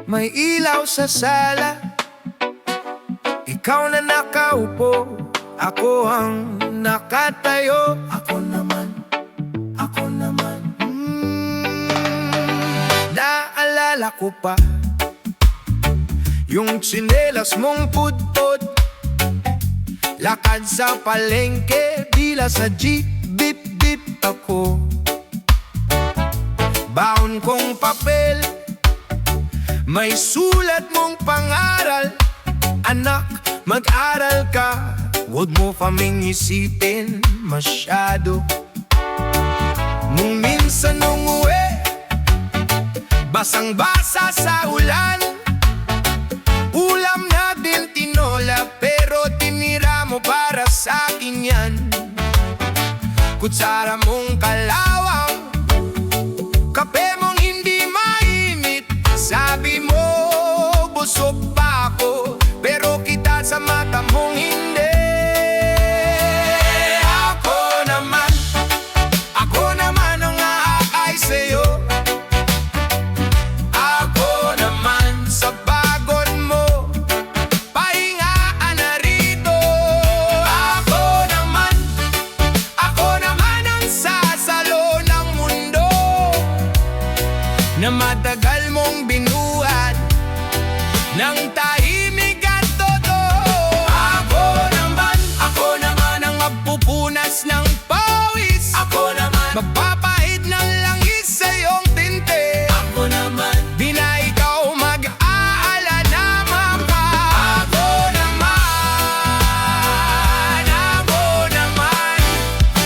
May ilaw sa sala, ikaw na nakaupo, ako ang nakatayo. Ako naman Naalala ko pa yung tsinelas mong pudpud, lakad sa palengke, dila sa jeep, bip bip ako. Baon kong papel, may sulat mong pangaral. Anak, mag-aral ka, huwag mo kaming isipin masyado. Nung minsan umuwi, basang-basa sa ulan, ulam na din tinola, pero tinira mo para sa akin yan. Kutsara mong kalawang, kape mong hindi mainit. Sabi mo, busog pa ako, pero kita sa mata mong hindi. Ako naman ang aakay sa'yo. Ako naman sa pagod mo, pahingaan na rito. Ako naman ang sasalo ng mundo na matagal mong binuhat ng tahimik at totoo. Ako naman ang magpupunas ng pawis. Ako naman magpapahid ng langis sa iyong tinte. Ako naman di na ikaw mag-aalala pa. Ako naman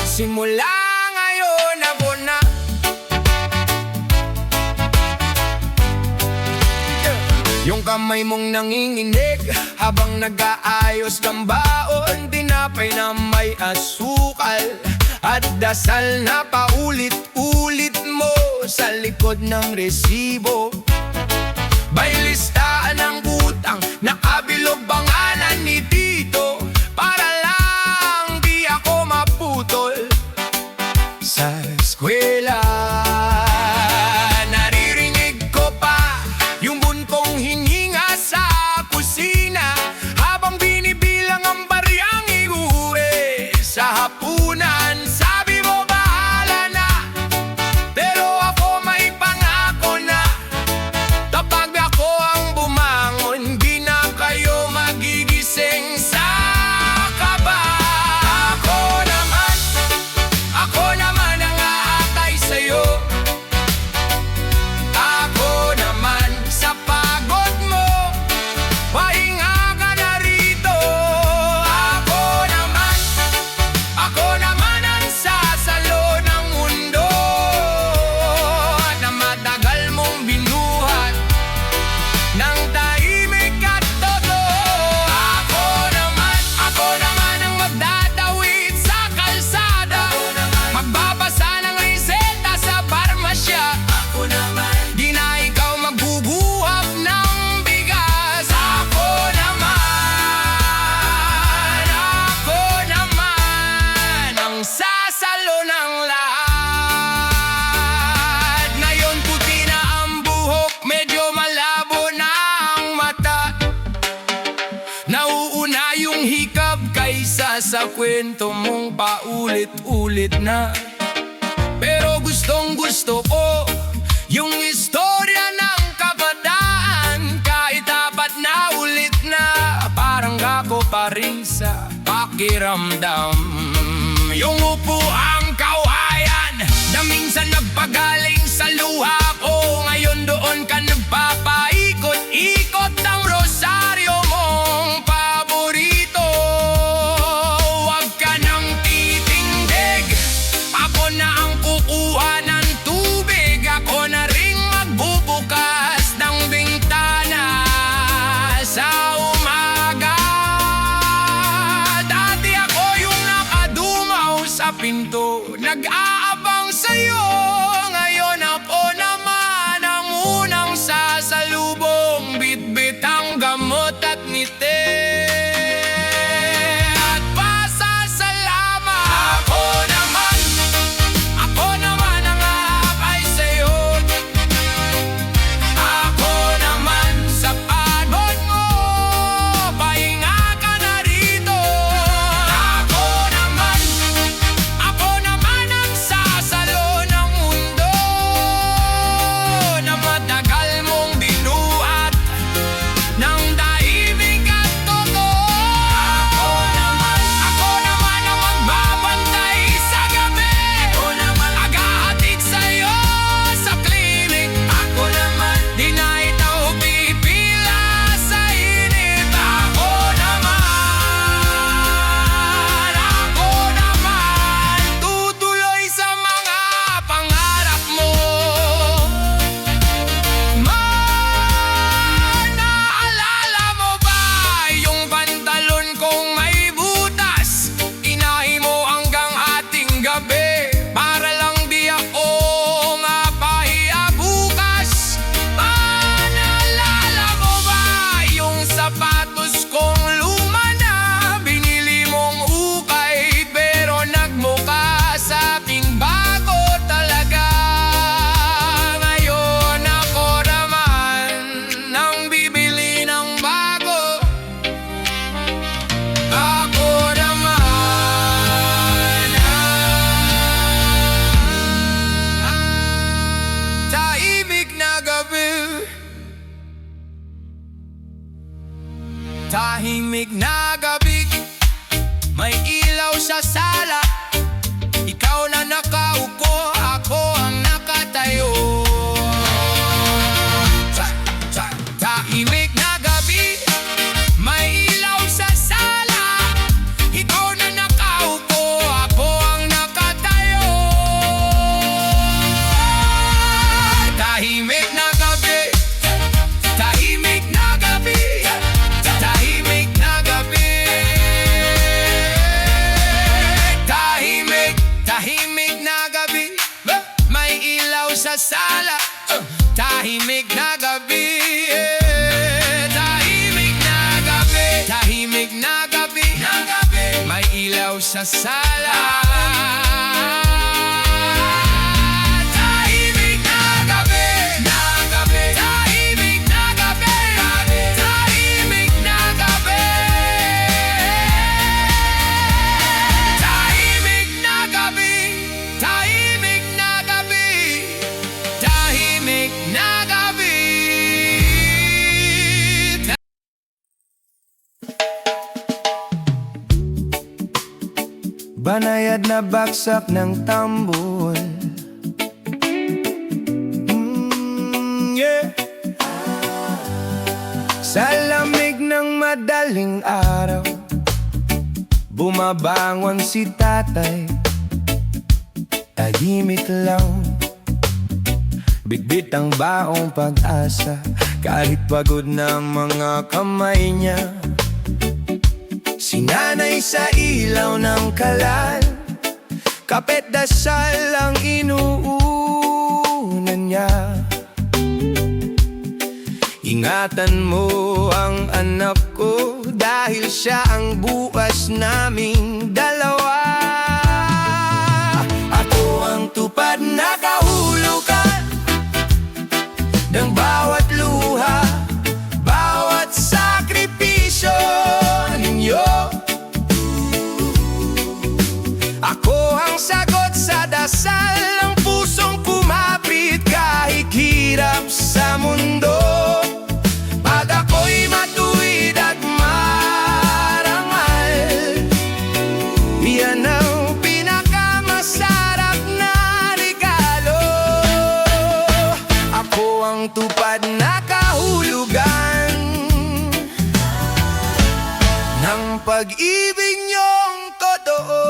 simula ngayon ako na. Yung kamay mong nanginginig habang nag-aayos ng baon, tinapay na may asukal at dasal na paulit-ulit mo sa likod ng resibo. May listahan ng utang, nakabilog pangalan ni Tito, para lang di ako maputol sa eskwela. Naririnig ko pa yung buntong hininga sa kusina habang binibilang ang baryang iuwi sa hapunan. Sabi mo bahala na, pero ako may pangako na kapag ako ang bumangon, di na kayo magigising sa kaba. Ako naman ang aakay sa'yo. Ako naman sa pagod mo, pahinga ka na rito. Ako naman ang sasalo ng mundo na matagal mong binuhat ng tahimik at totoo. Ako naman ang magdadawit sa kalsada, magbabasa ng reseta sa parmasya. Ako naman di na ikaw magbubuhap ng bigas. Ako naman ang sasalo ng lahat. Ngayon puti na ang buhok, medyo malabo na ang mata. Nauuna yung hikab kaysa sa kwento mong paulit-ulit na. Pero gustong gusto ko yung istorya ng kabataan, kahit apat na ulit na, parang ako pa rin sa pakiramdam. Yung upuang kawayan na minsan nagpagaling sa luha ko, ngayon doon ka nagpapaikot-ikot ang rosaryo mong paborito. Huwag ka nang titindig, ako na ang kukuha ng tubig. Ako na ring magbubukas ng bintana sa umaga. Dati ako yung nakadungaw sa pinto, nag-aabang sa'yo. Ngayon ako naman ang unang sasalubong, bitbit ang gamot at ngiti at pasasalamat. Ako naman ang aakay sa'yo. Ako naman tahimik na gabi, may ilaw sa sala. Ikaw na nakaupo, ako ang nakatayo. Tahimik na gabi, may ilaw sa sala. Ikaw na nakaupo, ako ang nakatayo. Tahimik na gabi, tahimik na gabi, tahimik na gabi. Tahimik na gabi, may ilaw sa sala. Tahimik na gabi, tahimik na gabi, tahimik na gabi, may ilaw sa sala. Tahimik na gabi, tahimik na gabi, tahimik na gabi, tahimik na gabi, tahimik na gabi, tahimik na gabi. Banayad na baksak ng tambol. Yeah. Sa lamig ng madaling araw, bumabangon si tatay. Tahimik lang, bitbit ang baong pag-asa. Kahit pagod na mga kamay niya, si nanay sa ilaw ng kalan, kapet dasal ang inuunan niya. Ingatan mo ang anak ko, dahil siya ang bukas naming dalawa. Ako ang tupad na kahulugan ng bawat luha, bawat sakripisyo ninyo. Ako ang sagot sa dasal ng pusong kumapit kahit hirap sa mundo. Pag ako'y matuwid at marangal, yan ang pinakamasarap na regalo. Ako ang tupad na kahulugan ng pag-ibig niyong totoo.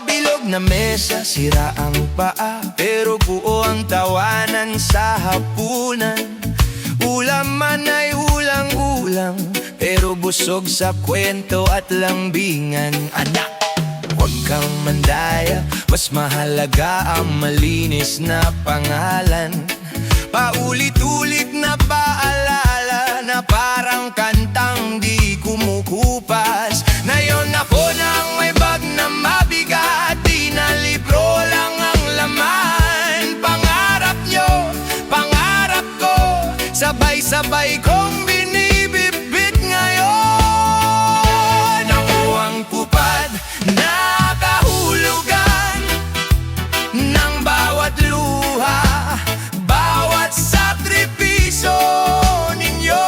Bilog na mesa, sira ang paa, pero buo ang tawanan sa hapunan. Ulam man ay ulang-ulang, pero busog sa kwento at lambingan. Anak, huwag kang mandaya, mas mahalaga ang malinis na pangalan. Paulit-ulit na paalala na parang kantang di kumukupas. Ngayon ako nang may bag na mabigat, di na libro lang ang laman. Pangarap nyo, pangarap ko, sabay-sabay kong binibitbit ngayon. Ako ang tupad na kahulugan ng bawat luha, bawat sakripisyo ninyo.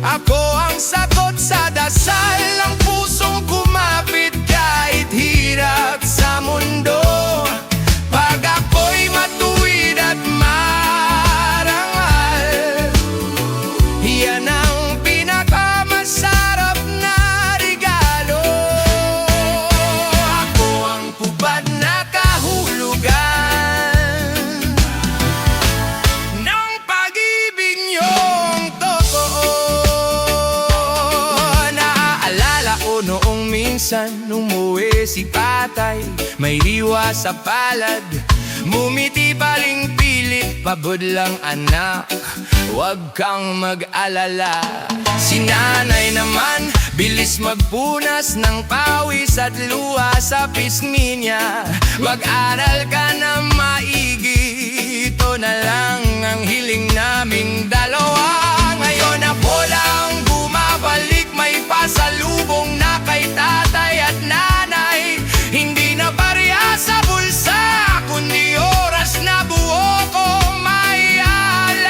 Ako ang sagot sa dasal ng pusong kumapit kahit hirap sa mundo. Pag ako'y matuwid at marangal, yan ang pinakamasarap na regalo. Ako ang tupad na kahulugan ng pag-ibig niyong totoo. Naaalala ko noong minsan umuwi si tatay, may hiwa sa palad, mumiti pa ring pilit, pabod lang anak, huwag kang mag-alala. Si nanay naman, bilis magpunas ng pawis at luha sa pisngi niya. Mag-aral ka na maigi, ito na lang ang hiling naming dalawa. Ngayon ako lang bumabalik, may pasalubong na kay tatay at nanay. Hindi na barya sa bulsa, kundi oras na buo ko maialay.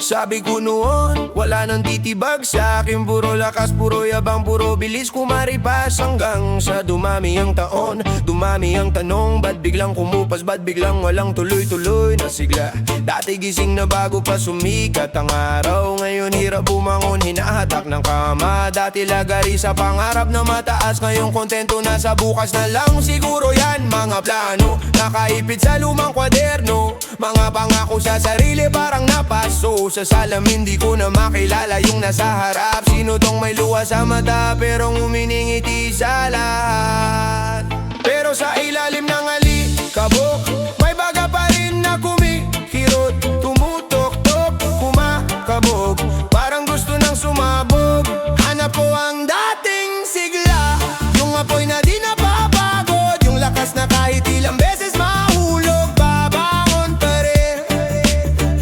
Sabi ko noon, wala nang titibag sa akin. Puro lakas, puro yabang, puro bilis kumaripas. Hanggang sa dumami ang taon, dumami ang tanong. Ba't biglang kumupas, ba't biglang walang tuloy-tuloy na sigla? Dati gising na bago pa sumikat ang araw. Ngayon hirap bumangon, hinahatak ng kama. Dati lagari sa pangarap na mataas, ngayon kontento na sa bukas na lang. Siguro yan mga plano, nakaipit sa lumang kwaderno. Mga pangako sa sarili parang napaso. Sa salamin di ko na makilala yung nasa harap. Sino tong may luha sa mata pero uminingiti sa lahat? Pero sa ilalim ng alikabok, may baga pa rin na kumikirot. Tumutok-tok, kumakabog, parang gusto nang sumabog. Hanap ko ang dating sigla, yung apoy na di napapagod, yung lakas na kahit ilang beses mahulog. Babangon pa rin,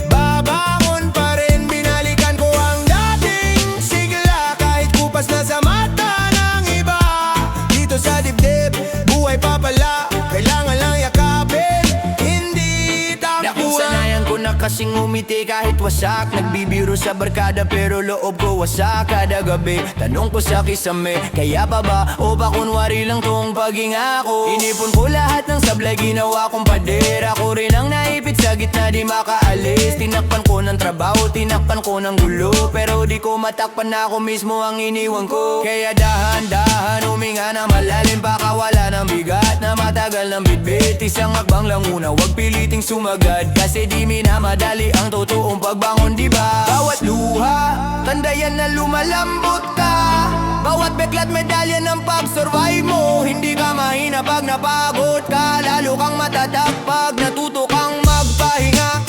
babangon pa rin. Binalikan ko ang dating sigla, kahit kupas na sa mata ng iba. Dito sa dibdib, buhay pa pala, kailangan lang yakapin, hindi takbuhan. Nakasanayan ko na kasing umiti kahit wasak. Nagbibiro sa barkada pero loob ko wasak kada gabi. Tanong ko sa kisame, kaya pa ba o ba kunwari lang tong paghinga ko? Inipon ko lahat ng sablay, ginawa kong pader. Ako rin ang naipit sa gitna, di makaalis. Tinakpan ko ng trabaho, tinakpan ko ng gulo, pero di ko matakpan na ako mismo ang iniwan ko. Kaya dahan-dahan huminga na malalim, baka wala ng bigat na matagal ng bitbit. Isang hakbang lang muna, wag piliting sumagad, kasi di minamadali ang totoong pagbangon, diba? Bawat luha, tandayan na lumalambot ka. Bawat beklat medalya ng pag-survive mo. Hindi ka mahina pag napagod ka, lalo kang matatag pag natuto kang magpahinga.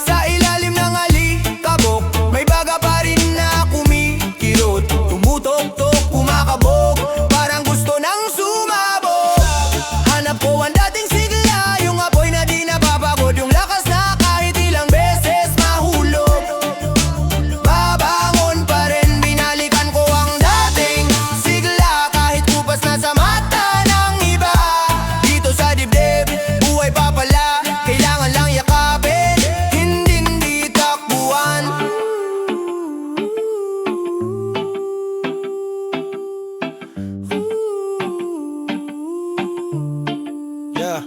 Sa ilalim ng alikabok, may baga pa rin na kumikirot. Tumutok-tok, kumakabog, parang gusto nang sumabog. Hanap ko ang dating sigla, yung apoy na di napapagod, yung lakas na kahit ilang beses mahulog. Babangon pa rin, binalikan ko ang dating sigla, kahit kupas na sa mata ng iba. Dito sa dibdib, buhay pa pala, kailangan lang yakapin, hindi takbuhan. Yeah.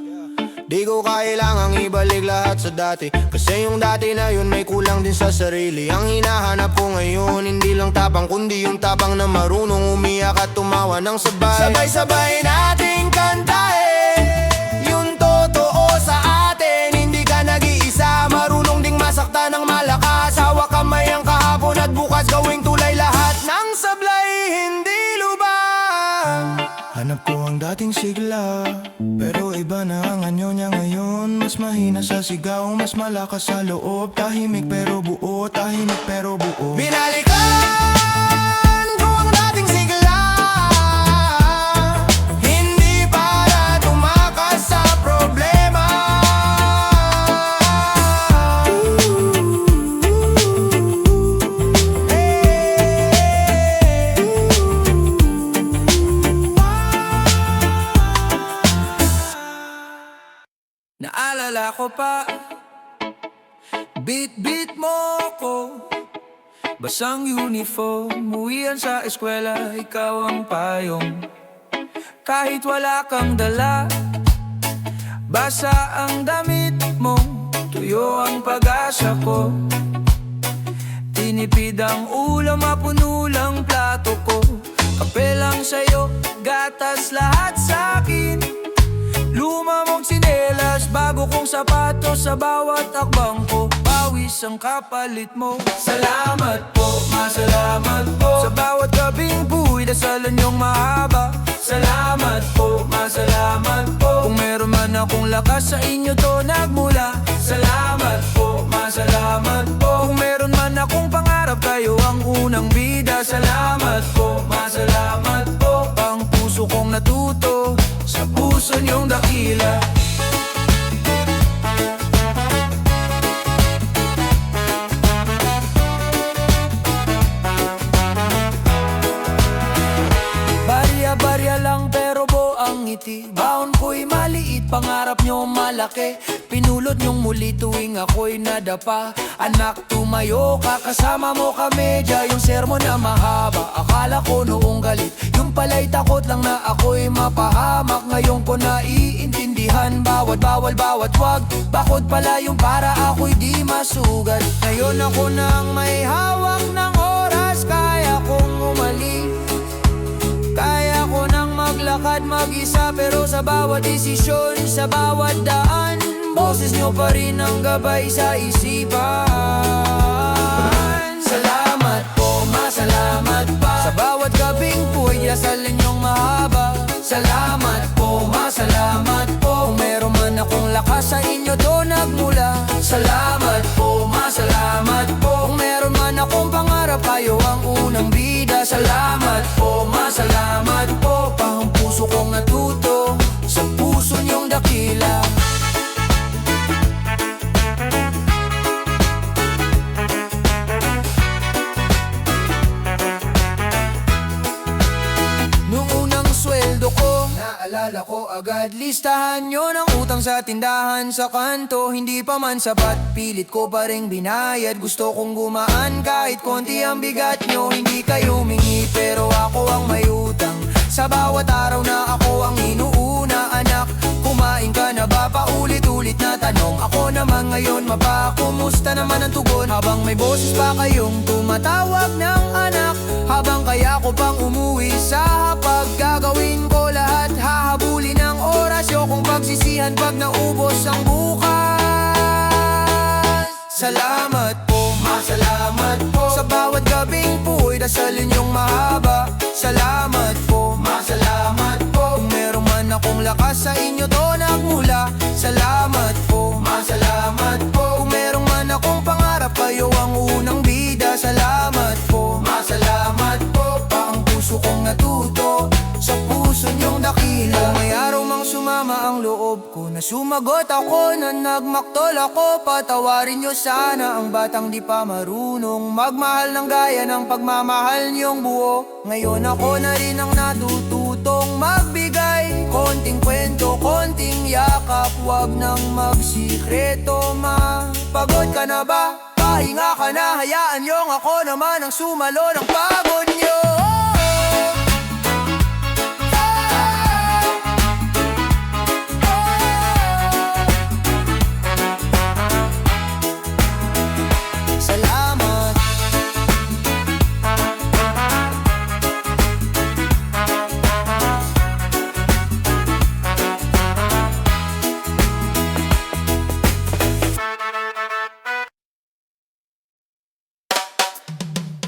Di ko kailangang ibalik lahat sa dati, kasi yung dati na yun may kulang din sa sarili. Ang hinahanap ko ngayon, hindi lang tapang, kundi yung tapang na marunong umiyak at tumawa ng sabay. Sabay-sabay nating kantahin yung totoo sa atin. Hindi ka nag-iisa, marunong ding masakta ng malakas. Hawak kamay ang kahapon at bukas gawing tulay lahat ng sablay, hindi lubang. Hanap ko ang dating sigla, pero iba na ang anyo niya ngayon. Mas mahina sa sigaw, mas malakas sa loob. Tahimik pero buo, tahimik pero buo. Binalikan ko ang dating sigla, hindi para tumakas sa problema. Naalala ko pa, beat mo ko, basang uniform, uwian sa eskwela, ikaw ang payong. Kahit wala kang dala, basa ang damit mo, tuyo ang pag-asa ko. Tinipid ang ulam, mapuno lang plato ko. Kape lang sa'yo, gatas lahat sa'kin. Luma mong tsinelas, bago kong sapatos, sa bawat akbang ko pawis ang kapalit mo. Salamat po, masalamat po, sa bawat gabing buhay, dasalan niyong mahaba. Salamat po, masalamat po, kung meron man akong lakas sa inyo to nagmula. Salamat po, masalamat po, kung meron man akong pangarap, kayo ang unang bida. Salamat po, masalamat po, ang puso kong natuto sa puso niyong dakila. Barya-barya lang pero buo ang ngiti. Baon ko'y maliit, pangarap niyo malaki. Pinulot niyong muli tuwing ako'y nadapa. Anak, tumayo ka, kasama mo ka medya. Yung sermon na mahaba, akala ko noong galit, yung pala'y takot lang na ako'y mapahamak. Ngayon ko naiintindihan, bawat bawal, bawat wag, bakod pala yung para ako'y di masugat. Ngayon ako nang may hawak ng oras, kaya kong umalis, kaya ko nang maglakad mag-isa. Pero sa bawat desisyon, sa bawat daan, boses nyo pa rin ang gabay sa isipan. Salamat po, masalamat pa, sa bawat gabing puway dasalin nyong mahaba. Salamat po, masalamat po, kung meron man akong lakas sa inyo to nagmula. Salamat po, masalamat po, kung meron man akong pangarap kayo ang unang bida. Salamat po, masalamat po, pang puso kong natuto sa puso niyong dakila. Naalala ko agad, listahan nyo ng utang sa tindahan sa kanto. Hindi pa man sapat, pilit ko pa rin binayad. Gusto kong gumaan kahit konti ang bigat nyo. Hindi kayo humingi pero ako ang may utang. Sa bawat araw na ako ang inuuna. Anak, kumain ka na ba? Paulit-ulit na tanong. Ako naman ngayon kumusta naman ang tugon? Habang may boses pa kayong tumatawag ng anak, habang kaya ko pang umuwi sa hapag. Gagawin ko lahat, hahabulin ang oras yo kung pagsisihan pag naubos ang bukas. Salamat po, masalamat po, sa bawat gabing puway dasalin yung mahaba. Salamat po, masalamat po, kung meron man akong lakas sa inyo to nagmula. Salamat po, masalamat po, kung meron man akong pangarap kayo ang unang bida. Salamat po, masalamat po, pang puso kong natuto sa puso niyong dakila. May araw mang sumama ang loob ko na sumagot ako, na nagmaktol ako. Patawarin niyo sana ang batang di pa marunong magmahal ng gaya ng pagmamahal niyong buo. Ngayon ako na rin ang natututong magbigay. Konting kwento, konting yakap, wag nang magsikreto. Pagod ka na ba? Pahinga ka na, hayaan niyong ako naman ang sumalo ng pagod niyo. Salamat.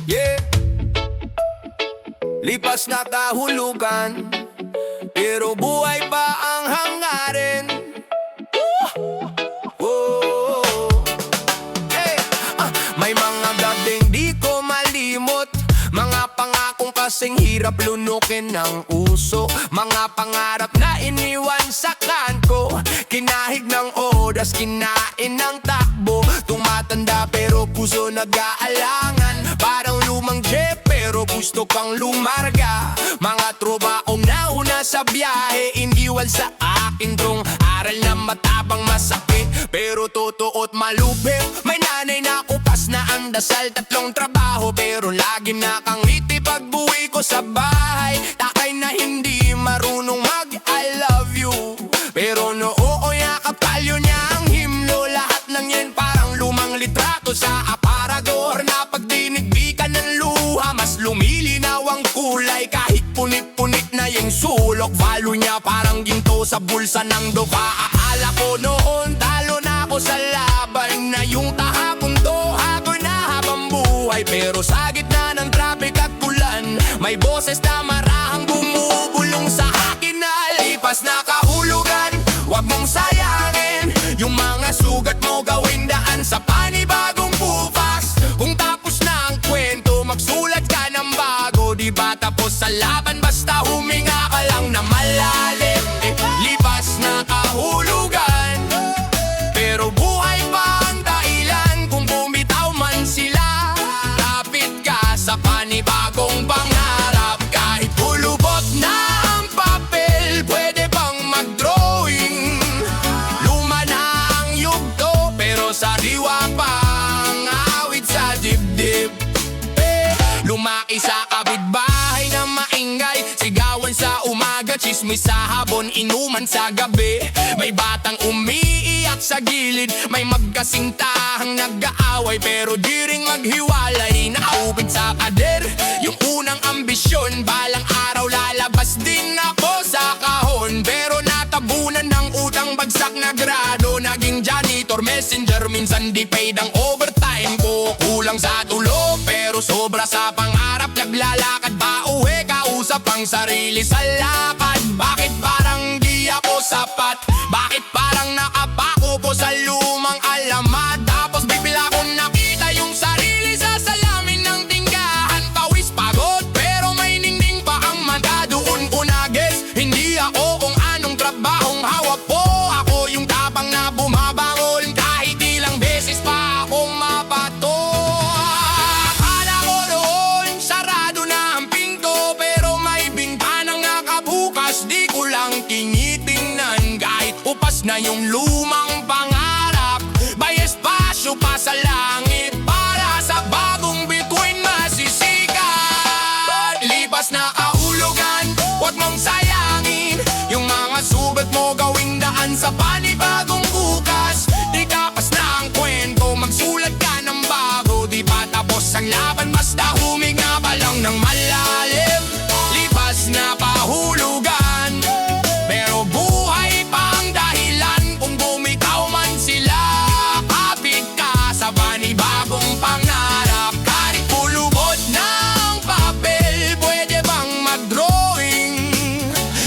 Yeah. Lipas na kahulugan, pero buhay pa ang hangarin. May mga gabing di ko malimot, mga pangakong kasing hirap lunukin ng uso. Mga pangarap na iniwan sa kanto, kinahig ng oras, kinain ng takbo. Tumatanda pero puso nag-aalangan, parang lumang jeep pero gusto pang lumarga. Mga trobaong nauna sa biyahe, iniwan sa akin tong aral na matabang masakit pero totoo't malupit. May nanay na kupas na ang dasal, tatlong trabaho pero lagi nakangiti pagbuwi ko sa bahay. Takay na hindi marunong mag I love you, pero noo yakap yun niya ang himno. Lahat ng yan parang lumang litrato sa aparador, na pagdinig di ka ng luha, mas lumilinaw ang kulay kahit punit-punit na yung sulok. Value niya parang ginto sa bulsa ng duka. Akala ko noon talo na ako sa laban, na yung tahapon to ako'y nahabang buhay. Pero sa gitna ng traffic at ulan, may boses na marahang bumubulong sa akin na lipas na kahulugan. Huwag mong sayangin yung mga sugat mo, gawin daan sa panibagong bukas. Kung tapos na ang kwento, magsulat ka ng bago. Di ba tapos sa laban, basta huminga ka lang na malalim. Lipas na kahulugan, pero buhay pa ang dahilan. Kung bumitaw man sila, lapit ka sa panibagong pangarap. Kahit hulubot na ang papel, pwede bang mag-drawing? Luma na ang Chismis sa habon, inuman sa gabi. May batang umiiyak sa gilid, may magkasintahang nag-aaway pero di ring maghiwalay. Naupit sa pader yung unang ambisyon, balang araw lalabas din ako sa kahon. Pero natabunan ng utang, bagsak na grado, naging janitor, messenger, minsan di paid ang overtime ko. Kulang sa tulog pero sobra sa pangarap, naglalakad pa uwi, kausap ang sarili sa lakad. Bakit parang di ako sapat? Bakit parang nakapako po sa lumang alamat? Tapos bigla kong nakita yung sarili sa salamin ng tinggahan. Pawis pagod pero may ningning pa ang mata. Doon ko na-guess, hindi ako kung anong trabahong hawak po. Ako yung tapang na bumabangon kahit ilang beses pa akong mapato. Akala ko noon sarado na ang pinto, pero may bintanang nakabukas. Di ko lang tinitingnan kahit upas na yung lumang pangarap. May espasyo pa sa langit para sa bagong bituin masisikat. Lipas na kahulugan, huwag mong sayangin yung mga sugat mo, gawing daan sa panibagong bukas. Di tapas na ang kwento, magsulat ka ng bago. Di pa tapos ang laban, basta huminga pa lang ng malalim. Lipas na kahulugan, pero buhay pa ang dahilan. Kung bumitaw man sila, kapit ka sa panibagong pangarap. Kahit pulubot ng papel, pwede bang mag-drawing?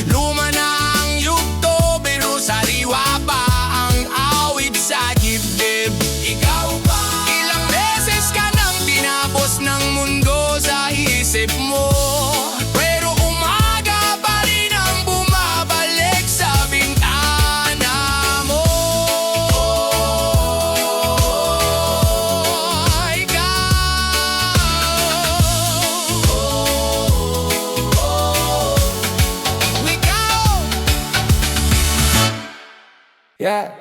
Luma na ang yugto, pero sariwa pa ang awit sa dibdib. Ikaw ba? Ilang beses ka nang tinapos ng mundo sa isip mo, pero umaga pa rin ang bumabalik sa bintana mo. Ikaw. Yeah.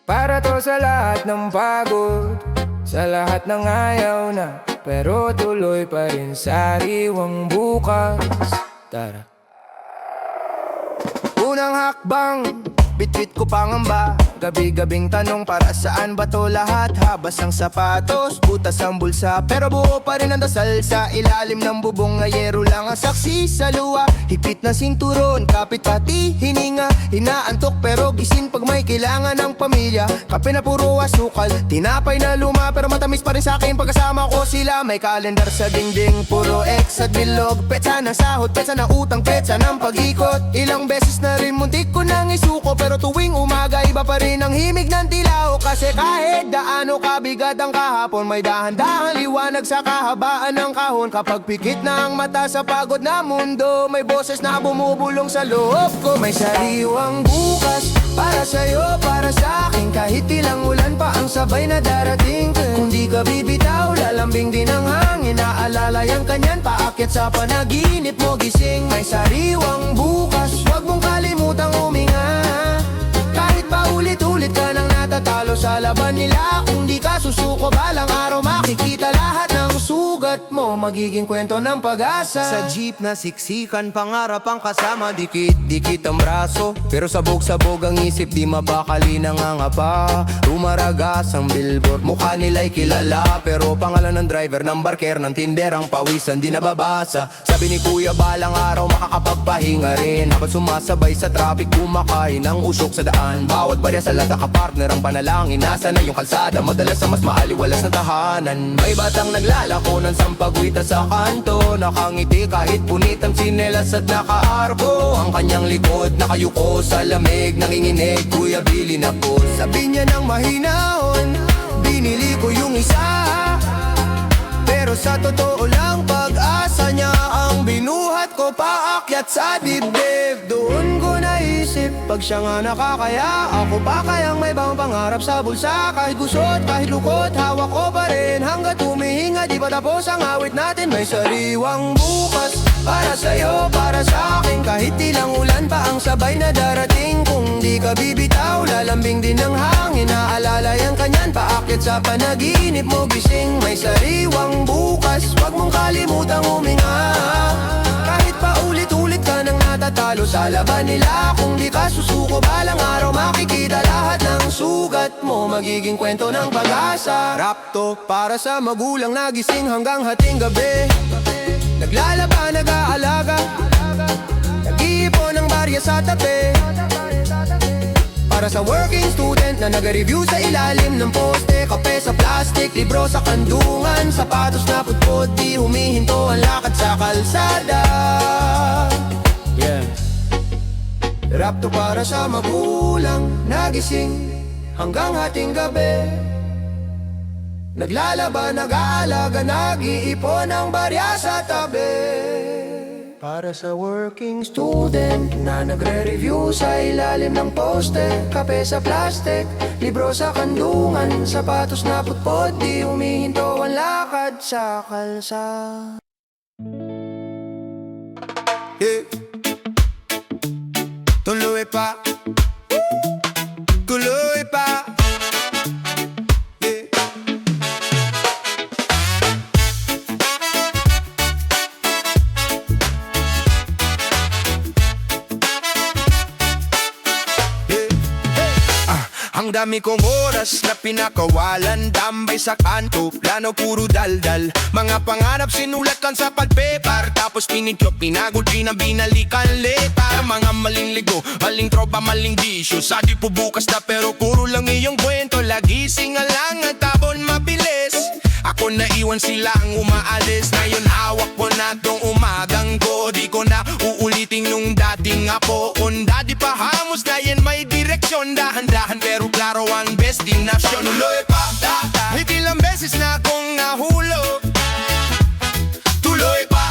Para to sa lahat ng pagod, sa lahat ng ayaw na, pero tuloy pa rin sariwang bukas. Tara. Unang hakbang, bitbit ko pangamba. Gabi-gabing tanong, para saan ba to lahat? Habas ang sapatos, butas ang bulsa, pero buo pa rin ang dasal sa ilalim ng bubong. Ngayero lang ang saksi sa luwa, higpit na sinturon, kapit pati hininga. Inaantok pero gising pag may kailangan ng pamilya. Kape na puro asukal, tinapay na luma, pero matamis pa rin sa akin pagkasama ko sila. May kalendar sa dingding, puro X at bilog. Petsa ng sahod, petsa ng utang, petsa ng pag-ikot. Ilang beses na rin muntik ko nang isuko, pero tuwing umaga iba pa rin ang himig ng tilaw. Kasi kahit daano kabigat ang kahapon, may dahan-dahan liwanag sa kahabaan ng kahon. Kapag pikit na ang mata sa pagod na mundo, may boses na bumubulong sa loob ko. May sariwang bukas para sa'yo, para sa akin. Kahit ilang ulan pa ang sabay na darating. Kung di ka bibitaw, lalambing din ang hangin. Naalala yung kanyan, paakyat sa panaginip mo gising. May sariwang bukas, huwag mong kalimutang huminga. Kahit pa ulit-ulit ka nang natatalo sa laban nila, kung di ka susuko, balang araw makikita lahat ng sugat mo, magiging kwento ng pag-asa. Sa jeep na siksikan, pangarap ang kasama, dikit-dikit ang braso, pero sabog-sabog ang isip, di mabakali nangangapa. Rumaragas ang billboard, mukha nila'y kilala, pero pangalan ng driver, ng barker, ng tinderang pawisan, di nababasa. Sabi ni kuya, balang araw makakapagpahinga rin, habang sumasabay sa traffic, kumakain ng usok sa daan. Bawat barya sa lata ka-partner ang panalangin. Nasa na yung kalsada, madalas sa mas maaliwalas na tahanan. May batang naglalako ng sampagwita sa kanto, nakangiti kahit punit ang tsinelas at nakaarko. Ang kanyang likod nakayuko sa lamig, nanginginig, kuya bili na po. Sabi niya ng mahinahon, binili ko yung isa, pero sa totoo lang pag-asa niya ang binuhat ko paakyat sa dibdib. Doon ko naisip, pag siya nga nakakaya, ako pa kayang may bang pangarap sa bulsa. Kahit gusot, kahit lukot, hawak ko pa rin hanggat humihinga. Di pa tapos ang awit natin, may sariwang bukas para sa'yo, para sa akin. Kahit ilang ulan pa ang sabay na darating, kung di di ka bibitaw, lalambing din ng hangin. Naalala yan kanyan, paakyat sa panaginip mo. Gising, may sariwang bukas, wag mong kalimutang huminga. Kahit pa ulit-ulit ka nang natatalo sa laban nila, kung di ka susuko balang araw makikita lahat ng sugat mo. Magiging kwento ng pag-asa. Rap to para sa magulang na gising hanggang hating gabi. Naglalaba, nag-aalaga, nag-iipon ng barya sa tabi. Para sa working student na nag-review sa ilalim ng poste. Kape sa plastic, libro sa kandungan, sapatos na putpot, di humihinto ang lakad sa kalsada. Yeah. Rap to para sa magulang nagising hanggang hating gabi. Naglalaba, nag-aalaga, nag-iipon ng barya sa tabi. Para sa working student na nagre-review sa ilalim ng poste. Kape sa plastic, libro sa kandungan, sapatos na putpot, di humihinto ang lakad sa kalsada. Yeah. Tuloy pa, tuloy pa. Ang dami kong oras na pinakawalan, tambay sa kanto, plano puro daldal. Mga pangarap sinulatkan sa pagpepar, tapos pinidyo, pinagod, binalikan letar. Mga maling ligo, maling tropa, maling bisyo, sa di po bukas na pero puro lang iyong kwento. Lagi singalang at tabon mabilis, ako na iwan sila ang umaalis. Ngayon hawak ko na tong umagang ko, di ko na uulitin yung dating apo. Onda di pa hamos na yan may direksyon, dahan-dahan pero klaro ang destinasyon. Tuloy pa, kahit ilang beses na akong nahulog. Tuloy pa,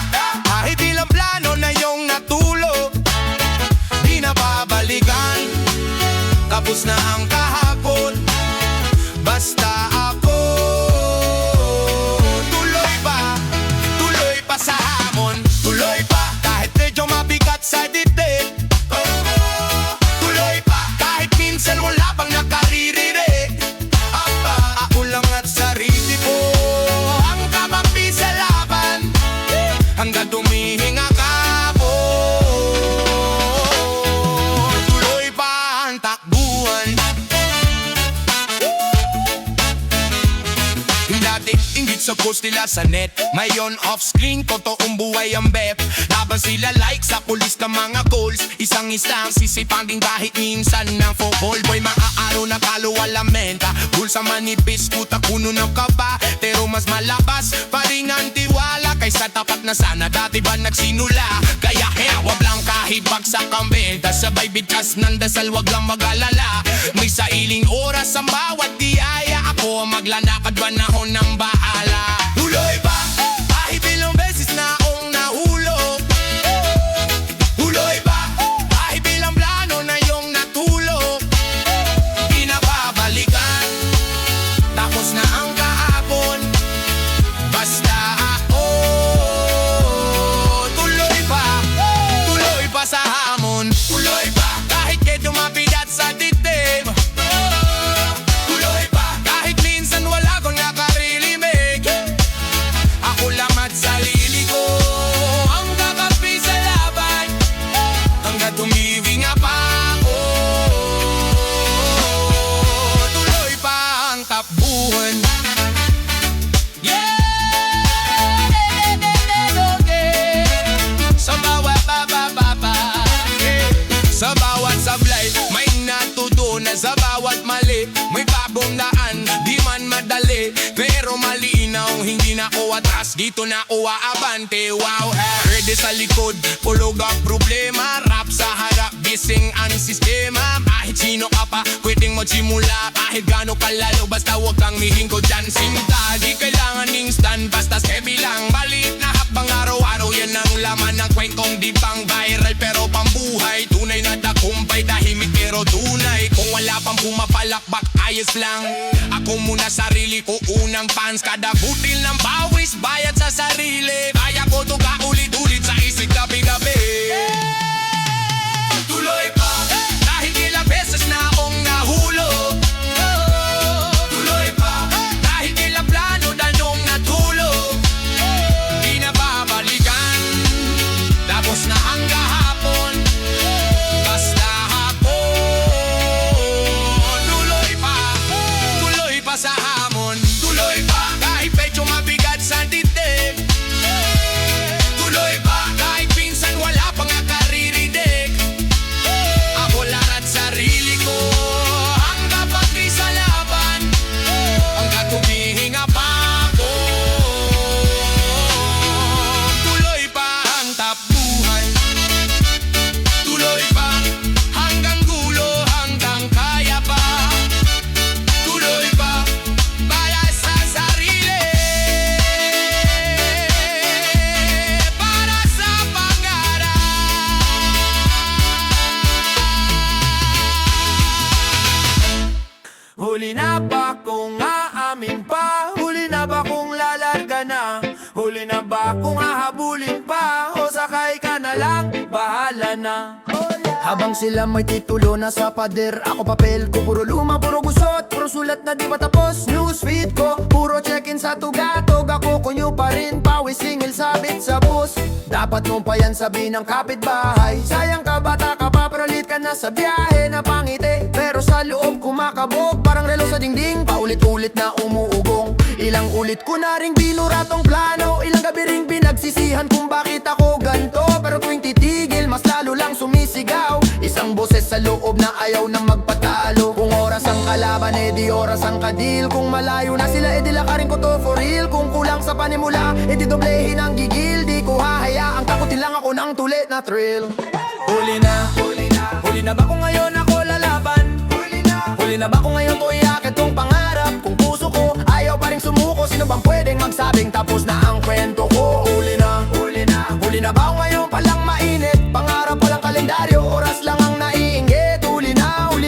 kahit ilang plano na yung natulog. Di na babalikan, tapos na ang kahapon, basta ako. Tuloy pa sa hamon, tuloy pa kahit medyo mabigat sa dibdib. Tuloy pa kahit minsan wala pang nakaririnig. Ako lang at sarili ko ang kamampi sa laban, hanggang tumihinga ka po. Tuloy pa ang takbuhan. Dati ingit sa post nila sa net, ngayon off-screen, totoong buhay ang bep. Laban sila like sa pulis ka mga goals, isang-isang sisipangin kahit minsan ng football. Boy, mga araw na kaluwala menta, bulsa manipis, puta puno ng kaba, pero mas malabas pa rin ang tiwala kaysa tapat na sana dati ba nagsinula. Kaya wag lang kahit bagsak ang benta, sabay bigkas ng dasal, wag lang mag-alala. May sailing oras ang bawat diaya, ako ang maglalakad, panahon ng bahala. Tuloy pa, kahit ilang beses na akong nahulog. Tuloy pa, kahit ilang plano na yung natulog. Di na babalikan, tapos na ang kahapon, basta ako. Tuloy pa sa hamon, tuloy pa kahit medyo mabigat sa dibdib. Tuloy pa kahit minsan wala kong nakarilimig. Ako lang at sarili ko ang kakampi sa laban, hanggang tumihinga pa ako. Tuloy pa ang takbuhan. Sa bawat sa bawat sablay, may natutunan. Sa bawat mali, may bagong daan. Di man madali, pero malinaw. Hindi na ako atras, dito na ako aabante. Wow, ready sa likod, pulog ang problema. Rap sa harap, gising ang sistema. Kahit sino ka pa, pwedeng magsimula. Kahit gano kalalo, basta huwag kang mihingo dyan. Sinta, di kailangan instant, basta steady lang. Balik na habang araw-araw, yan ang laman ng kwentong di pang viral pero pambuhay. Tunay na tagumpay, tahimik pero tunay. Kung wala pang pumapalakbak, ayos lang. Ako muna sarili ko, unang fans. Kada butil ng bawis, bayad sa sarili. Kaya ko to kaulit-ulit sa isip gabi-gabi. Tuloy pa, kahit ilang beses Huli na ba kung aamin pa? Huli na ba kung lalarga na? Huli na ba kung hahabulin pa? O sakay ka na lang, bahala na. Habang sila may titulo na sa pader, ako papel ko puro luma, puro gusot, puro sulat na di pa tapos. Newsfeed ko, puro check-in sa tugatog. Ako kunyo pa rin, pawis singil sabit sa bus. Dapat mo pa yan sabihin ng kapitbahay. Sayang ka, bata ka pa, pero late ka na sa biyahe. Napangiti, pero sa loob kumakabog. Parang relo sa dingding, paulit-ulit na umuugong. Ilang ulit ko na ring binura tong plano. Ilang gabi ring pinagsisihan kung bakit ako ganto. Pero tuwing titigil, mas lalo lang sumisigaw. Isang boses sa loob na ayaw na magpatalo. Kung oras ang kalaban, di oras ang kadil. Kung malayo na sila, di lakarin ko to for real. Kung kulang sa panimula, di doblehin ang gigil. Di ko hahayaang takutin lang ako ng tulit na thrill. Huli na, huli na. Huli na ba kung ngayon ako lalaban? Huli na. Huli na ba kung ngayon ko iakit tong pangarap? Kung puso ko ayaw pa rin sumuko, sino bang pwedeng magsabing tapos na ang kwento ko? Huli na, huli na. Huli na ba kung ngayon palang mainit? Pangarap palang kalendaryo, oras lang ang naiinggit. Huli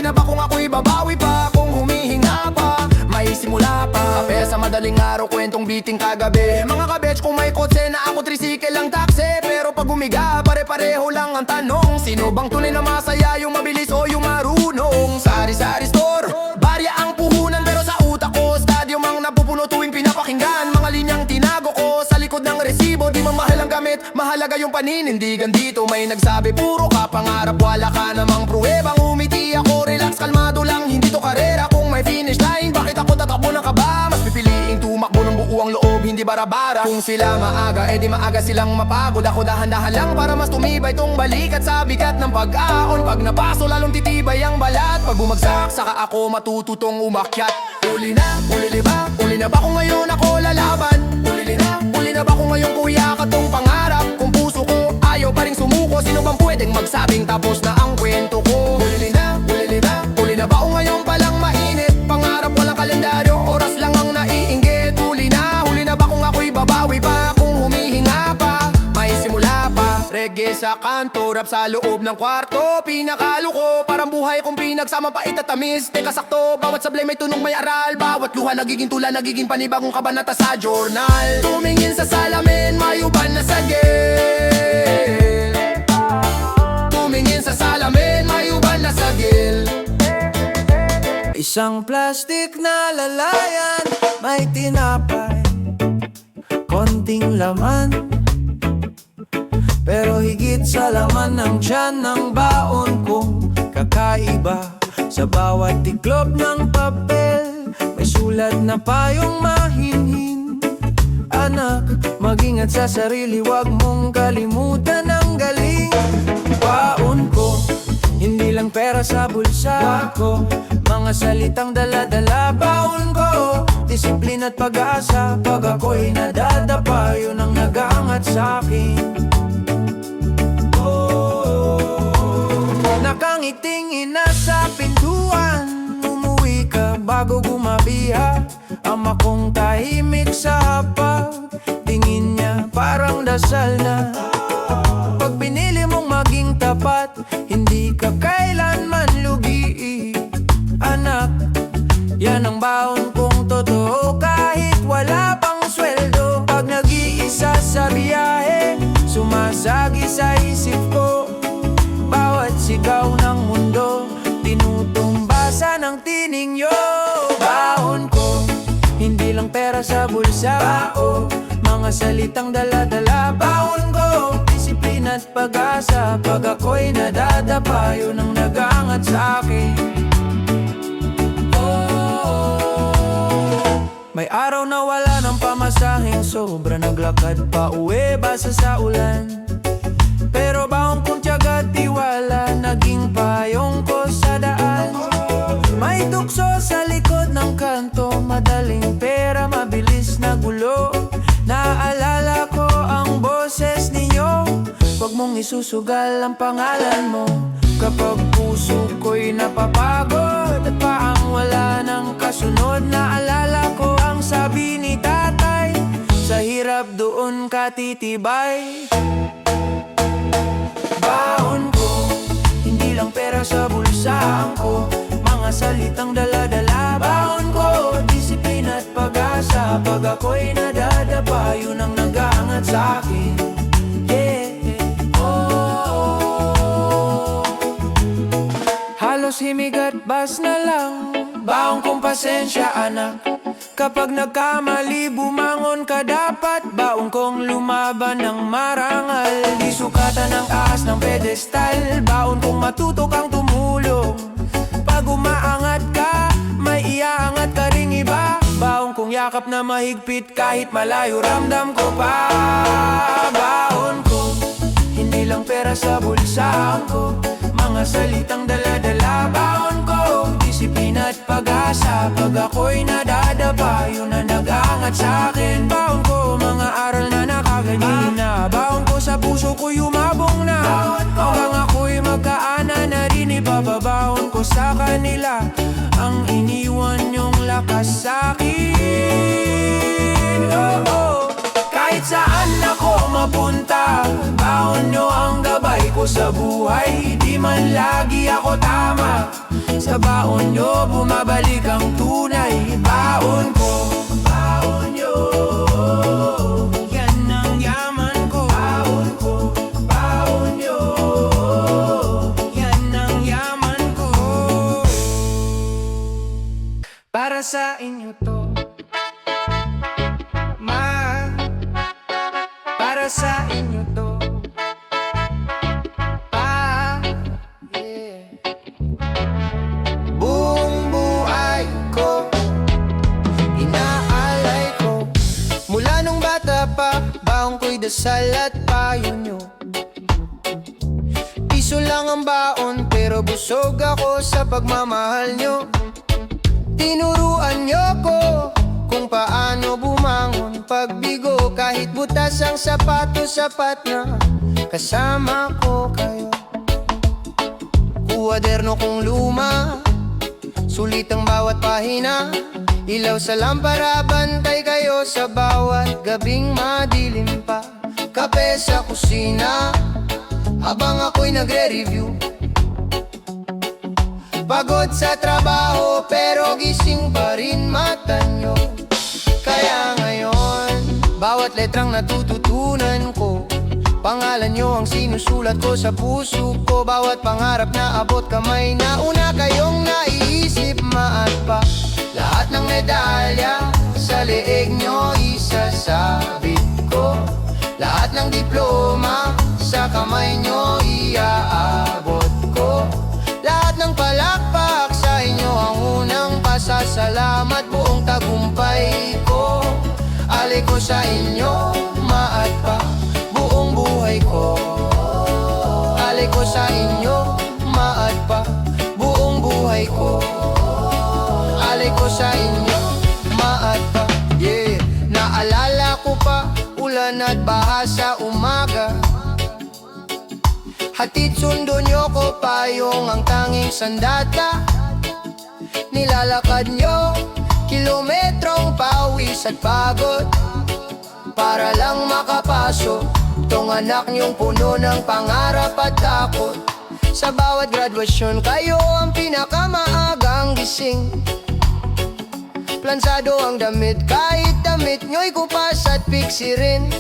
na ba kung ako'y babawi pa? Kung humihinga pa, may simula pa. Kape sa madaling araw, kwentong biting kagabi. Mga kabets, kung may kotse na ako tricycle lang taxi. Pero pag umiga, pare-pareho lang ang tanong. Sino bang tunay na masaya, yung mabilis o yung marunong? Sari-sari store, barya ang puhunan. Pero sa utak ko, stadium ang napupuno tuwing pinapakinggan. Mga linyang tinago ko sa likod ng resibo. Di man mahal ang gamit, mahalaga yung paninindigan dito. May nagsabi, puro ka pangarap, wala ka namang pruwebang. Umiti ako, relax, kalmado lang, hindi to karera. Kung may finish line, bakit ako tatakbo ng kaba? Mas pipiliing tumakbo ng buo ang loob, hindi bara-bara. Kung sila maaga, di maaga silang mapagod. Ako dahan-dahan lang para mas tumibay tong balikat sa bigat ng pag-aon. Pag napaso, lalong titibay ang balat. Pag bumagsak, saka ako matututong umakyat. Huli na ba kung ngayon ako lalaban? Huli na ba kung ngayon kuya ka tong pangarap? Kung puso ko ayaw pa rin sumuko, sino bang pwedeng magsabing tapos na ang kwento ko? Huli na ba kung ngayon palang mainit? Pangarap walang kalendaryo, oras lang ang naiinggit. Huli na ba kung ako'y babawi pa? Kung humihinga pa, may simula pa. Reggae sa kanto, rap sa loob ng kwarto. Pinakalo ko, parang buhay kong pinagsama pa itatamis. Teka sakto, bawat sablay may tunog may aral. Bawat luha nagiging tula, nagiging panibagong kabanata sa journal. Tumingin sa salamin, mayuban na sa gil. Tumingin sa salamin, mayuban na sa gil. Isang plastic na lalayan, may tinapay, konting laman. Pero higit sa laman ng tiyan ng baon kong kakaiba. Sa bawat tiklop ng papel, may sulat na payong mahinhin. Anak, mag-ingat sa sarili, wag mong kalimutan ang galing. Baon ko, hindi lang pera sa bulsa ko, mga salitang dala-dala. Baon ko, disiplina at pag-asa. Pag ako'y nadadapa, yun ang nag-aangat sa'kin. Nakangiting ina sa pintuan, umuwi ka bago gumabiha. Ama kong tahimik sa hapag, tingin niya parang dasal na. Pag pinili mong maging tapat, hindi ka kailanman lugi. Anak, yan ang baon kong totoo, kahit wala pang sweldo. Pag nag-iisa sa biyahe, sumasagi sa isip ko. Bawat sigaw ng mundo, tinutumbasa ng tiningyo. Baon ko, hindi lang pera sa bulsa. Bao, mga salitang dala-dala. Baon ko, disiplina at pag-asa. Pag ako'y nadadapa, yun ang nag-aangat sa akin. May araw na wala ng pamasahing sobra, naglakad pa uwi basa sa ulan. Pero baon kong tiyaga at tiwala, naging payong ko sa daan. May tukso sa likod ng kanto, madaling pera, mabilis na gulo. Naaalala ko ang boses ninyo, wag mong isusugal ang pangalan mo. Kapag puso ko'y napapagod at paang wala ng kasunod, naalala ko ang sabi ni tatay, sa hirap doon ka titibay. Baon ko, hindi lang pera sa bulsa ko, mga salitang dala-dala. ako'y nadadapa, yun ang nag-aangat sa'kin. Halos himig at bas na lang, baon kong pasensya anak. Kapag nagkamali, bumangon ka dapat. Baon kong lumaban ng marangal, di sukatan ang taas ng pedestal. Baon kong matuto kang tumulong, pag umaangat ka, may iaangat ka ring iba. Baon kong yakap na mahigpit, kahit malayo ramdam ko pa. Baon ko, hindi lang pera sa bulsa ko, mga salitang dala-dala. Baon ko, disiplina at pag-asa, pag ako'y nadadapa, yun na nag-aangat sa'kin. Baon ko, mga aral na nakaganina. Baon ko, sa puso ko yumabong na, hanggang ako'y magkaana na rin. Ibababaon ko sa kanila ang iniwan niyong lakas sa'kin. Kahit saan ako mapunta, baon nyo ang gabay ko sa buhay. Di man lagi ako tama, sa baon nyo bumabalik ang tunay. Baon ko, baon nyo, yan ang yaman ko. Baon ko, baon nyo, yan ang yaman ko. Para sa inyo to, para sa inyo to, yeah. Buong buhay ko, inaalay ko. Mula nung bata pa, baon ko'y dasal at payo nyo. Piso lang ang baon, pero busog ako sa pagmamahal nyo. Tinuruan nyo ko kung paano bumangon pagbigo, kahit butas ang sapatos, sapat na kasama ko kayo. Kuwaderno kong luma, sulit ang bawat pahina. Ilaw sa lampara, bantay kayo sa bawat gabing madilim pa. Kape sa kusina, habang ako'y nagre-review. Pagod sa trabaho, pero gising pa rin mata nyo. Kaya ngayon, bawat letrang natututunan ko, pangalan nyo ang sinusulat ko sa puso ko. Bawat pangarap na abot kamay na, una kayong naiisip, maat pa. Lahat ng medalya sa leeg nyo isasabit ko. Lahat ng diploma sa kamay nyo iaabot ko. Lahat ng palakpak sa inyo ang unang pasasalamat. Buong tagumpay ko, alay ko sa inyo, maat pa. Buong buhay ko, alay ko sa inyo, maat pa. Buong buhay ko, alay ko sa inyo, maat pa. Yeah, naalala ko pa, ulan at baha sa umaga. Hatid sundo nyo ko payong ang tanging sandata. Nilalakad nyo kilometrong pawis at pagod, para lang makapasok tong anak nyong puno ng pangarap at takot. Sa bawat graduasyon kayo ang pinakamaagang gising. Plansado ang damit, kahit damit nyo'y kupas at pixie rin.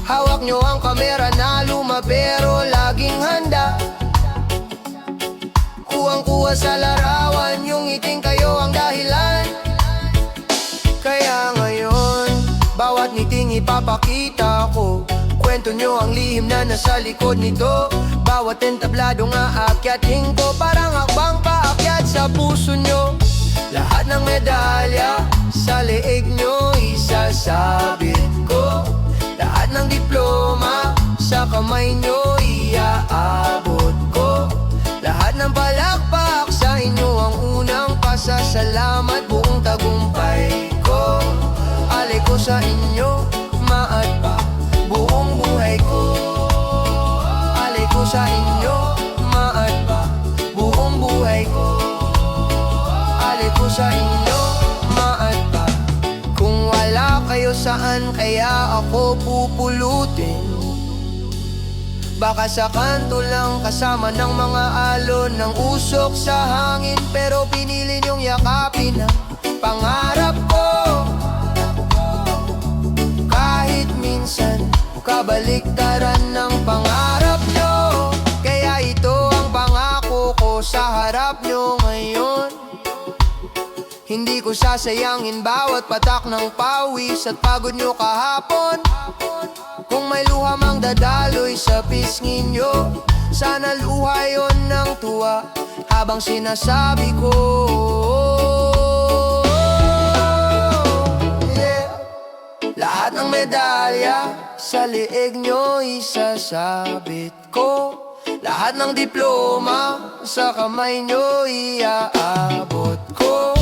Hawak nyo ang kamera na luma pero laging handa. Kuwang-kuwa sa larawan, yung ngiting kayo ang dahilan. Kaya ngayon, bawat ngiting ipapakita ko, kwento nyo ang lihim na nasa likod nito. Bawat entabladong aakyatin ko, parang hakbang paakyat sa puso nyo. Lahat ng medalya sa leeg nyo isasabit ko. Lahat ng diploma sa kamay nyo iaabot ko. Lahat ng palakpak sa inyo ang unang pasasalamat. Buong tagumpay ko, alay ko sa inyo, maat pa. Buong buhay ko, alay ko sa inyo, maat pa. Buong buhay ko, alay ko sa inyo, maat pa. Kung wala kayo, saan kaya ako pupulutin? Baka sa kanto lang kasama ng mga alon ng usok sa hangin, pero pinili niyong yakapin ang pangarap ko. kabaliktaran ng pangarap nyo. Kaya ito ang pangako ko sa harap nyo ngayon. Hindi ko sasayangin bawat patak ng pawis at pagod nyo kahapon. Kung may luha mang dadaloy sa pisngin nyo, sana luha yon ng tuwa habang sinasabi ko, yeah. Lahat ng medalya sa liig nyo isasabit ko. Lahat ng diploma sa kamay nyo iaabot ko.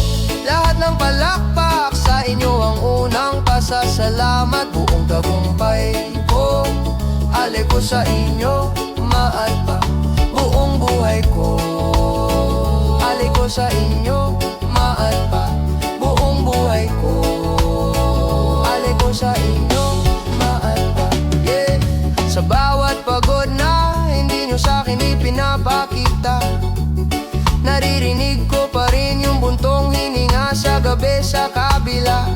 Lahat ng palakpak sa inyo ang unang pasasalamat. Buong tagumpay ko, alay ko sa inyo, mahal pa buong buhay ko. Alay ko sa inyo, mahal pa buong buhay ko. Alay ko sa inyo, mahal pa, yeah. Sa bawat pagod na hindi nyo sa'kin ipinapakita, naririnig ko pa rin yung buntong hininga sa gabi sa kabila.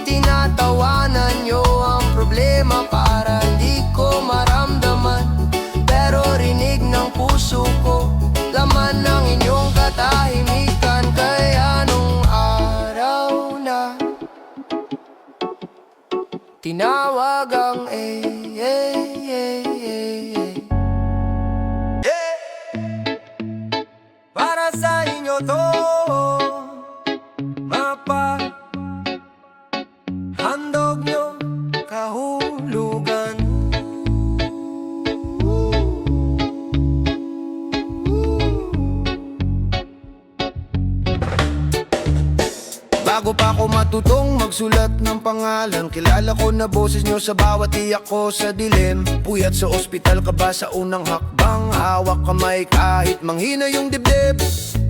Tinatawanan nyo ang problema para di ko maramdaman, pero rinig ng puso ko, laman ng inyong katahimikan. Kaya nung araw na tinawag ang para sa inyo to, handog nyo kahulugan. Bago pa ako matutong magsulat ng pangalan, kilala ko na boses nyo sa bawat iyak ko sa dilim. Puyat sa ospital ka ba sa unang hakbang? Hawak kamay kahit manghina yung dibdib.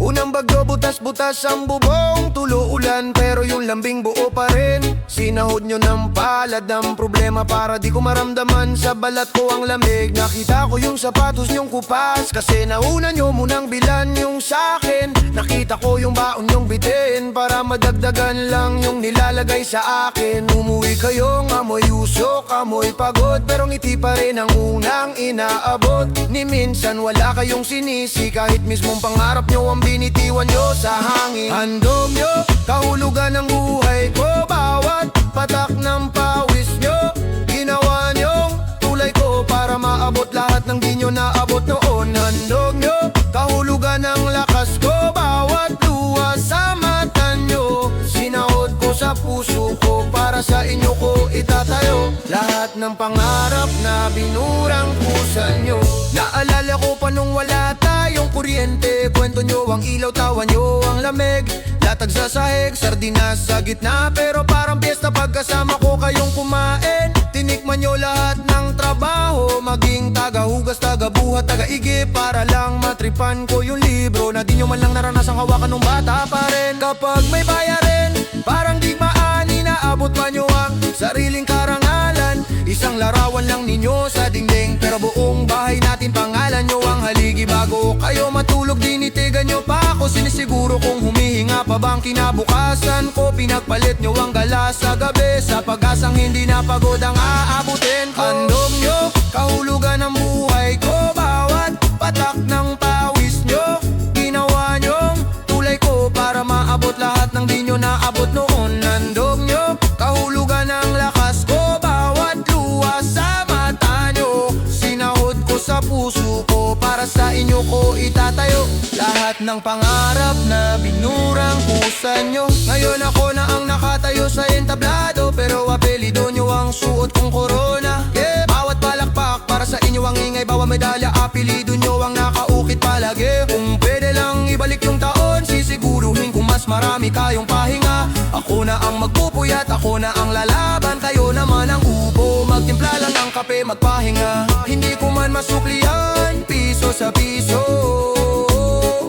Unang bagyo, butas-butas ang bubong, tulo ulan pero yung lambing buo pa rin. Sinahod nyo ng palad ng problema para di ko maramdaman sa balat ko ang lamig. Nakita ko yung sapatos nyong kupas kasi nauna nyo munang bilan yung sakin. Nakita ko yung baon nyong bitin para madagdagan lang yung nilalagay sa akin. Umuwi kayong amoy usok, amoy pagod, pero ngiti pa rin ang unang inaabot. Ni minsan wala kayong sinisi kahit mismong pangarap nyo ang binitiwan nyo sa hangin. Handog nyo, kahulugan ng buhay ko, bawat patak ng pawis nyo, ginawa nyong tulay ko para maabot lahat ng di nyo naabot noon. Handog nyo, kahulugan ng lakas ko, bawat luha sa mata nyo, sinahod ko sa puso ko, para sa inyo ko itatayo lahat ng pangarap na binurang pusan nyo. Naalala ko pa nung wala tayong kuryente, kwento nyo ang ilaw, tawa nyo ang lamig, latag sa sahig, sardinas sa gitna, pero parang piyesta pagkasama ko kayong kumain. Tinikman nyo lahat ng trabaho, maging tagahugas, tagabuhat, tagaigip, para lang matripan ko yung libro na di nyo man lang naranasang hawakan nung bata pa rin. Kapag may bayarin, parang digmaan, inaabot pa nyo ang sariling karangalan. Isang larawan lang ninyo sa dingding, pero buong bahay natin pangalan nyo ang haligi. Bago kayo matulog, dinitigan nyo pa ako, sinisiguro kung humihinga pa bang kinabukasan ko. Pinagpalit nyo ang gala sa gabi sa pag-asang hindi napagod ang aabutin ko. Handog nyo, kahulugan ng buhay ko, bawat patak ng pawis nyo, ginawa nyong tulay ko para maabot lahat ng di nyo naabot noon. Handog nyo, kahulugan ng lakas ko, bawat luha sa mata nyo, sinahod ko sa puso ko, para sa inyo ko itatayo lahat ng pangarap na binurang pusan nyo. Ngayon ako na ang nakatayo sa entablado, pero apelido nyo ang suot kong korona, yeah. Bawat palakpak para sa inyo ang ingay, bawat medalya apelido nyo ang nakaukit palagi. Kung pwede lang ibalik yung taon, sisiguruhin kung mas marami kayong pahinga. Ako na ang magpupuyat, ako na ang lalaban, kayo naman ang upo, magtimpla lang ng kape, magpahinga. Hindi ko man masuklian, piso sa piso,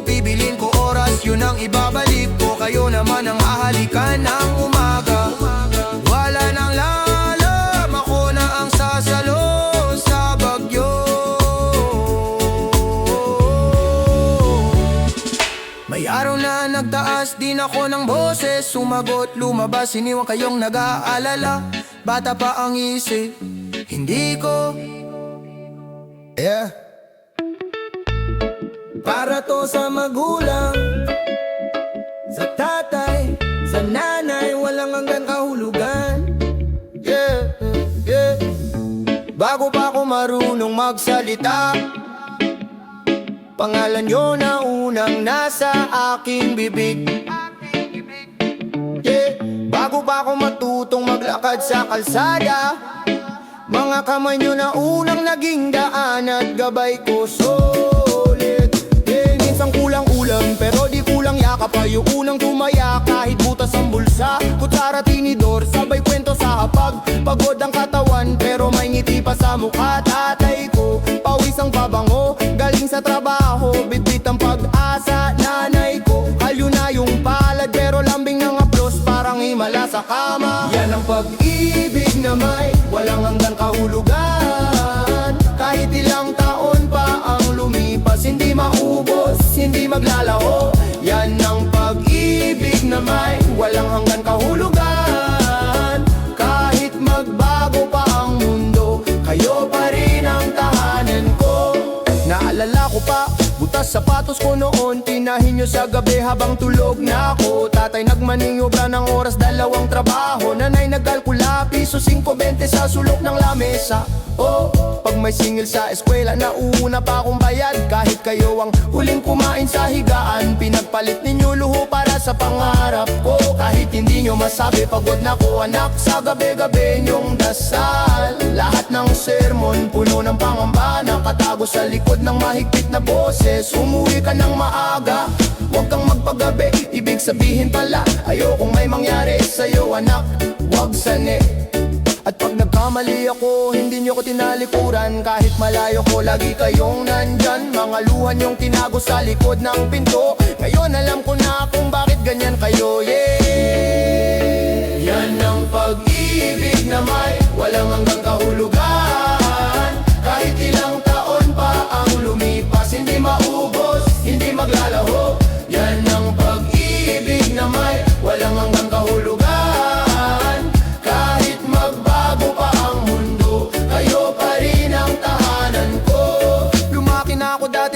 bibilin ko oras, yun ang ibabalik ko. Kayo naman ang hahalikan ng umaga, wala nang lalam, ako na ang sasalo sa bagyo. May araw na nagtaas din ako ng boses, sumagot, lumabas, iniwan kayong nag-aalala. Bata pa ang isip, Hindi ko para to sa magulang, sa tatay, sa nanay, walang hanggan kahulugan. Bago pa ako marunong magsalita, pangalan nyo na unang nasa aking bibig. Bago pa ako matutong maglakad sa kalsada, mga kamay nyo na unang naging daan at gabay ko solid. Minsan kulang ulam pero di kulang yakap, kayo unang tumaya kahit butas ang bulsa. Kutsara tinidor, sabay kwento sa hapag. Pagod ang katawan pero may ngiti pa sa mukha. Tatay ko, pawis ang babango, galing sa trabaho, bitbit ang pag-asa. Nanay ko, kalyo na yung palad pero lambing ng aplos, parang himala sa kama. Yan ang pag-ibig na may walang hanggang kahulugan. Kahit ilang taon pa ang lumipas, hindi maubos, hindi maglalaho. Yan ang pag-ibig na may walang hanggang kahulugan. Kahit magbago pa ang mundo, kayo pa rin ang tahanan ko. Naalala ko pa, butas sapatos ko noon, tinahin nyo sa gabi habang tulog na ako. Tatay nagmaniobra ng oras, dalawang trabaho. Nanay nagkalkula, piso 5-20 sa sulok ng lamesa. Pag may singil sa eskwela, nauna pa akong bayad. Kahit kayo ang huling kumain sa higaan, pinagpalit ninyo luho para sa pangarap ko. Kahit hindi nyo masabi, pagod na ko anak, sa gabi-gabi nyong dasal. Lahat ng sermon, puno ng pangamba, nakatago sa likod ng mahigpit na boses. Umuwi ka ng maaga, huwag kang magpagabi, ibig sabihin pala ayokong may mangyari sa'yo anak, huwag sane. At pag nagkamali ako, hindi nyo ko tinalikuran. Kahit malayo ko, lagi kayong nandyan. Mga luhan yung tinago sa likod ng pinto. Ngayon alam ko na kung bakit ganyan kayo. Yan ang pag-ibig na may walang hanggang kahulugan. Kahit ilang taon pa ang lumipas, hindi maubos, hindi maglalaho. Yan ang pag-ibig na may walang hanggang kahulugan.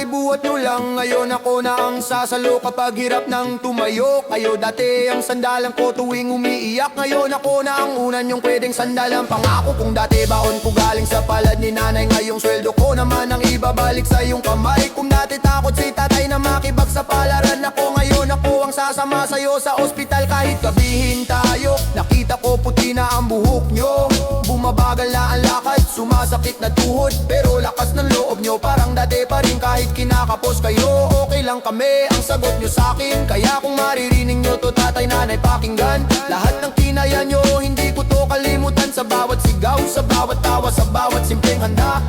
Buhat nyo lang, ngayon ako na ang sasalo kapag hirap ng tumayo. Kayo dati ang sandalan ko tuwing umiiyak, ngayon ako na ang unan yung pwedeng sandalan. Pangako kung dati baon ko galing sa palad ni nanay, ngayong sweldo ko naman ang ibabalik sa iyong kamay. Kung dati takot si tatay na makibag sa palaran, ako ngayon ako ang sasama sa'yo sa ospital. Kahit gabihin tayo, nakita ko puti na ang buhok nyo. Bumabagal na ang lakad, sumasakit na tuhod, pero lakas ng loob nyo parang dati pa rin. Kahit kinakapos kayo, okay lang kami, ang sagot nyo sa'kin. Kaya kung maririnig nyo to tatay, nanay, pakinggan. Lahat ng kinaya nyo, hindi ko to kalimutan. Sa bawat sigaw, sa bawat tawa, sa bawat simpleng handa,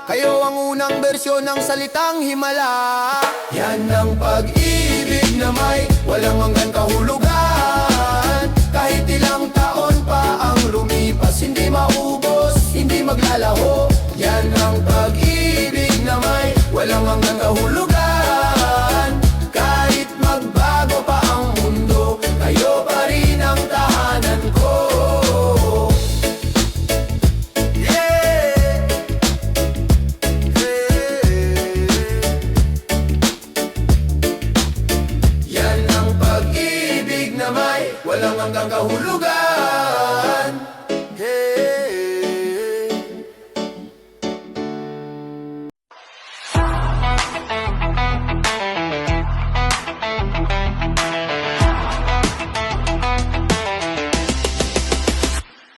kayo ang unang bersyon ng salitang himala. Yan ang pag-ibig na may walang hanggan kahulugan. Kahit ilang taon pa ang lumipas, hindi maubos, hindi maglalaho. Yan ang pag-ibig na may walang hanggang kahulugan. Kahit magbago pa ang mundo, kayo pa rin ang tahanan ko. Yan ang pag-ibig na may walang hanggang kahulugan.